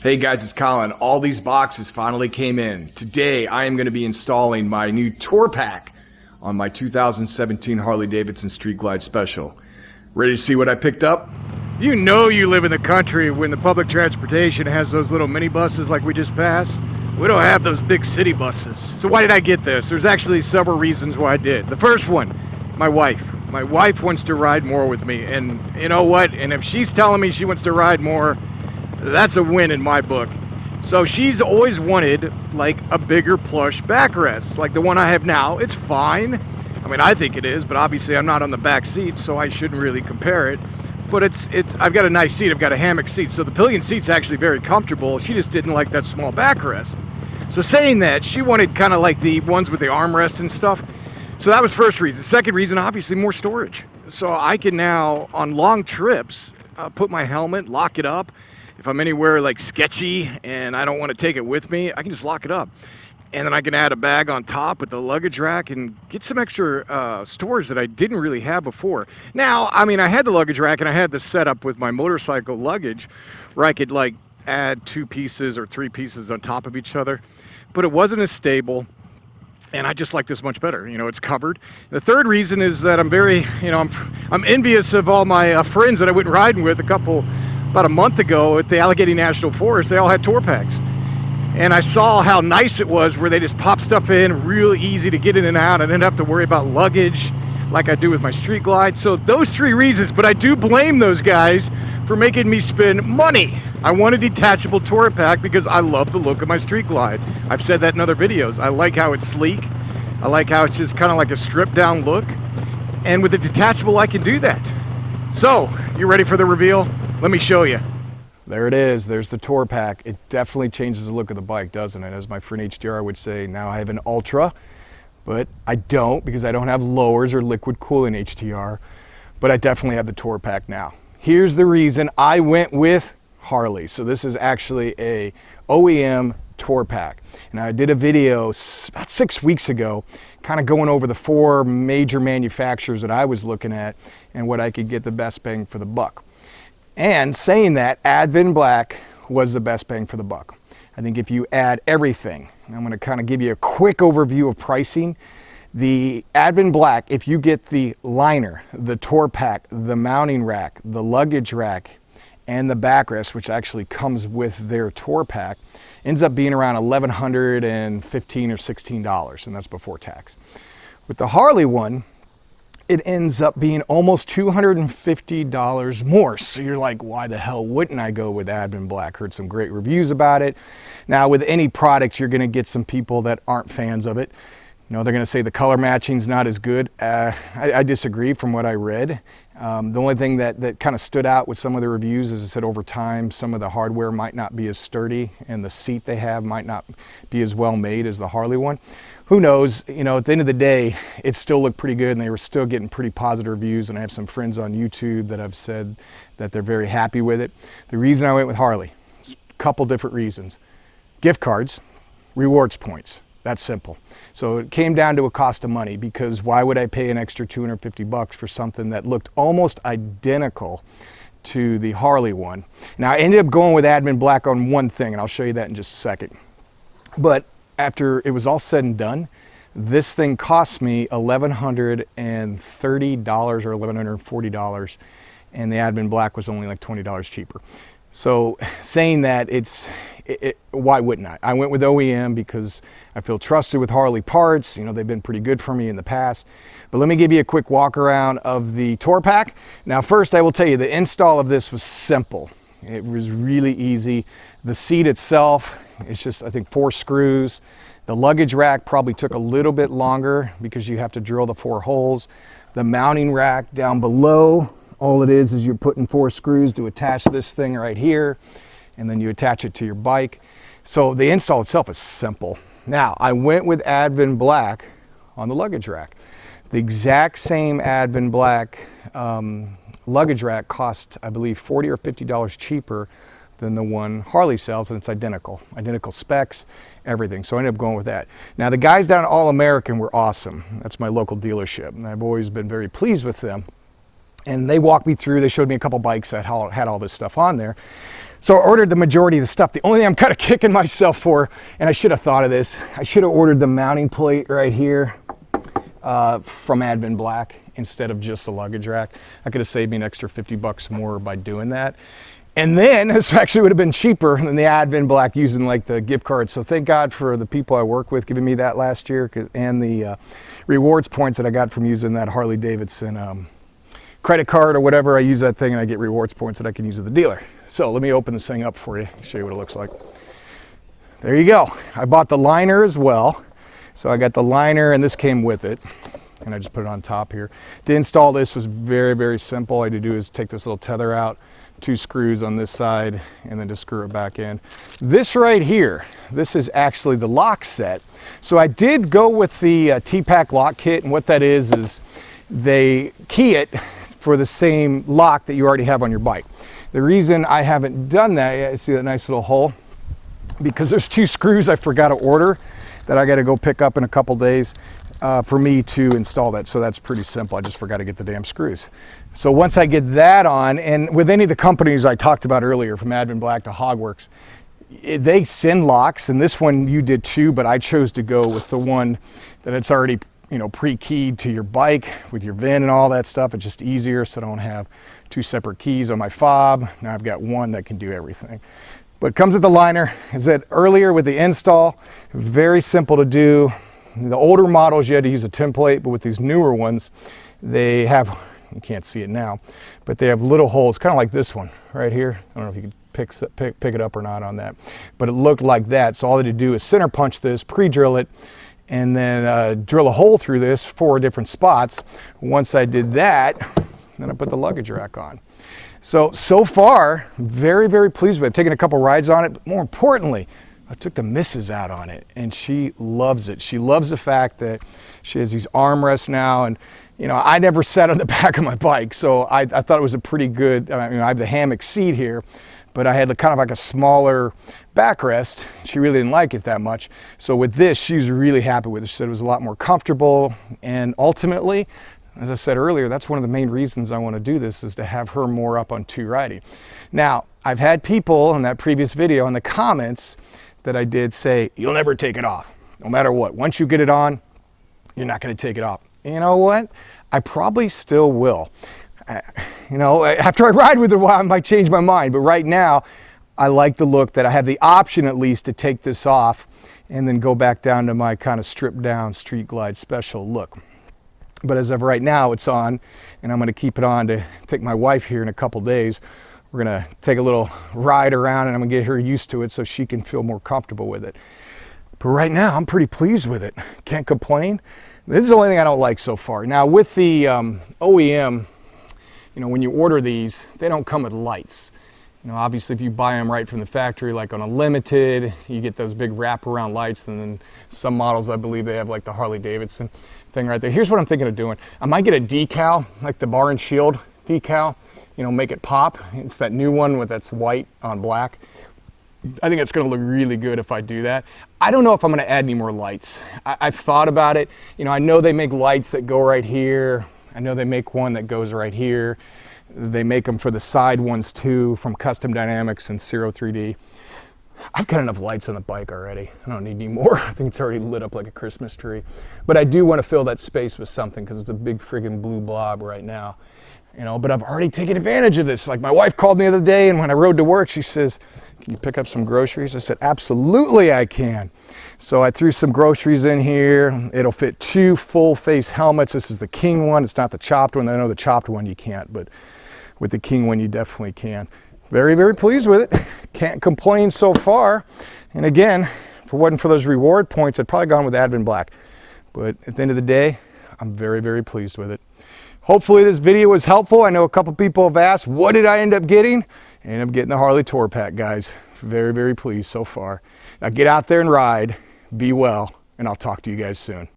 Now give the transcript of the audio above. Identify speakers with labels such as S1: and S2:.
S1: Hey guys, it's Colin. All these boxes finally came in. Today I am going to be installing my new tour pack on my 2017 Harley Davidson Street Glide Special. Ready to see what I picked up?
S2: You know you live in the country when the public transportation has those little mini buses like we just passed. We don't have those big city buses. So why did I get this? There's actually several reasons why I did. The first one, my wife. My wife wants to ride more with me, and you know what? And if she's telling me she wants to ride more, that's a win in my book. So she's always wanted like a bigger plush backrest, like the one I have now. It's fine. I mean, I think it is, but obviously I'm not on the back seat, so I shouldn't really compare it. But I've got a nice seat. I've got a hammock seat, so the pillion seat's actually very comfortable. She just didn't like that small backrest. So saying that, she wanted kind of like the ones with the armrest and stuff. So that was first reason. Second reason, obviously more storage. So I can now, on long trips, put my helmet, lock it up. If I'm anywhere like sketchy and I don't want to take it with me, I can just lock it up. And then I can add a bag on top with the luggage rack and get some extra storage that I didn't really have before. Now, I mean, I had the luggage rack and I had this set up with my motorcycle luggage where I could like add 2 pieces or 3 pieces on top of each other, but it wasn't as stable. And I just like this much better. You know, it's covered. The third reason is that I'm very, I'm envious of all my friends that I went riding with about a month ago at the Allegheny National Forest. They all had tour packs. And I saw how nice it was where they just pop stuff in, real easy to get in and out. I didn't have to worry about luggage like I do with my Street Glide. So those 3 reasons, but I do blame those guys for making me spend money. I want a detachable tour pack because I love the look of my Street Glide. I've said that in other videos. I like how it's sleek. I like how it's just kind of like a stripped down look. And with a detachable, I can do that. So, you ready for the reveal? Let me show you. There it is. There's the tour pack. It definitely changes the look of the bike, doesn't it? As my friend HDR would say, now I have an Ultra, but I don't because I don't have lowers or liquid cooling HDR, but I definitely have the tour pack now. Here's the reason I went with Harley. So this is actually a OEM tour pack. And I did a video about 6 weeks ago, kind of going over the 4 major manufacturers that I was looking at and what I could get the best bang for the buck. And saying that, Advent Black was the best bang for the buck. I think if you add everything, and I'm going to kind of give you a quick overview of pricing. The Advent Black, if you get the liner, the tour pack, the mounting rack, the luggage rack, and the backrest, which actually comes with their tour pack, ends up being around $1,115 or $16, and that's before tax. With the Harley one, it ends up being almost $250 more. So you're like, why the hell wouldn't I go with Advent Black? Heard some great reviews about it. Now with any product, you're gonna get some people that aren't fans of it. You know, they're gonna say the color matching's not as good. I disagree from what I read. The only thing that kind of stood out with some of the reviews is it said over time, some of the hardware might not be as sturdy and the seat they have might not be as well made as the Harley one. Who knows, you know, at the end of the day, it still looked pretty good and they were still getting pretty positive reviews, and I have some friends on YouTube that have said that they're very happy with it. The reason I went with Harley, a couple different reasons. Gift cards, rewards points, that's simple. So it came down to a cost of money, because why would I pay an extra $250 for something that looked almost identical to the Harley one? Now I ended up going with Advent Black on one thing, and I'll show you that in just a second. But after it was all said and done, this thing cost me $1,130 or $1,140, and the Advent Black was only like $20 cheaper. So saying that, why wouldn't I? I went with OEM because I feel trusted with Harley parts. You know, they've been pretty good for me in the past. But let me give you a quick walk around of the tour pack. Now first I will tell you, the install of this was simple. It was really easy. The seat itself, it's just, I think, 4 screws. The luggage rack probably took a little bit longer because you have to drill the 4 holes. The mounting rack down below, all it is you're putting 4 screws to attach this thing right here, and then you attach it to your bike. So the install itself is simple. Now, I went with Advent Black on the luggage rack. The exact same Advent Black luggage rack cost, I believe, $40 or $50 cheaper than the one Harley sells, and it's identical specs, everything. So I ended up going with that. Now the guys down at All American were awesome. That's my local dealership, and I've always been very pleased with them. And they walked me through, they showed me a couple bikes that had all this stuff on there. So I ordered the majority of the stuff. The only thing I'm kind of kicking myself for, and I should have thought of this, I should have ordered the mounting plate right here from Advent Black instead of just the luggage rack. I could have saved me an extra 50 bucks more by doing that. And then this actually would have been cheaper than the Advent Black using like the gift card. So thank God for the people I work with giving me that last year, and the rewards points that I got from using that Harley Davidson credit card or whatever. I use that thing and I get rewards points that I can use at the dealer. So let me open this thing up for you, show you what it looks like. There you go. I bought the liner as well. So I got the liner and this came with it. And I just put it on top here. To install this was very, very simple. All I had to do is take this little tether out, 2 screws on this side, and then just screw it back in. This right here, this is actually the lock set. So I did go with the T-Pack lock kit, and what that is they key it for the same lock that you already have on your bike. The reason I haven't done that yet, see that nice little hole? Because there's 2 screws I forgot to order that I got to go pick up in a couple days for me to install that. So that's pretty simple. I just forgot to get the damn screws. So once I get that on, and with any of the companies I talked about earlier, from Advent Black to Hogworks, they send locks, and this one you did too, but I chose to go with the one that it's already, you know, pre-keyed to your bike with your VIN and all that stuff. It's just easier, so I don't have 2 separate keys on my fob. Now I've got one that can do everything. But it comes with the liner. As I said earlier with the install, very simple to do. The older models you had to use a template, but with these newer ones, they have, you can't see it now, but they have little holes, kind of like this one right here. I don't know if you can pick it up or not on that, but it looked like that. So all I had to do is center punch this, pre-drill it, and then drill a hole through this 4 different spots. Once I did that, then I put the luggage rack on. So far, very, very pleased with it. I've taken a couple rides on it, but more importantly, I took the missus out on it, and she loves it. She loves the fact that she has these armrests now, and you know, I never sat on the back of my bike, so I thought it was a pretty good, I mean, I have the hammock seat here, but I had kind of like a smaller backrest. She really didn't like it that much. So with this, she's really happy with it. She said it was a lot more comfortable, and ultimately, as I said earlier, that's one of the main reasons I want to do this, is to have her more up on 2 riding. Now, I've had people in that previous video in the comments that I did say, you'll never take it off, no matter what. Once you get it on, you're not going to take it off. You know what? I probably still will. You know, after I ride with it a while, I might change my mind. But right now, I like the look that I have the option at least to take this off and then go back down to my kind of stripped down Street Glide Special look. But as of right now, it's on, and I'm going to keep it on to take my wife here in a couple days. We're going to take a little ride around, and I'm going to get her used to it so she can feel more comfortable with it. But right now, I'm pretty pleased with it. Can't complain. This is the only thing I don't like so far. Now, with the OEM, you know, when you order these, they don't come with lights. You know, obviously, if you buy them right from the factory, like on a limited, you get those big wraparound lights, and then some models, I believe, they have like the Harley Davidson thing right there. Here's what I'm thinking of doing. I might get a decal, like the Bar and Shield decal, you know, make it pop. It's that new one with that's white on black. I think it's going to look really good if I do that. I don't know if I'm going to add any more lights. I've thought about it. You know, I know they make lights that go right here. I know they make one that goes right here. They make them for the side ones too, from Custom Dynamics and Zero 3D. I've got enough lights on the bike already. I don't need any more. I think it's already lit up like a Christmas tree. But I do want to fill that space with something because it's a big friggin' blue blob right now. You know, but I've already taken advantage of this. Like my wife called me the other day, and when I rode to work, she says, "Can you pick up some groceries?" I said, "Absolutely I can." So I threw some groceries in here. It'll fit 2 full face helmets. This is the King one. It's not the chopped one. I know the chopped one you can't, but with the King one you definitely can. Very, very pleased with it. Can't complain so far. And again, if it wasn't for those reward points, I'd probably gone with Advent Black. But at the end of the day, I'm very, very pleased with it. Hopefully this video was helpful. I know a couple people have asked, what did I end up getting? I ended up getting the Harley Tour Pack, guys. Very, very pleased so far. Now get out there and ride, be well, and I'll talk to you guys soon.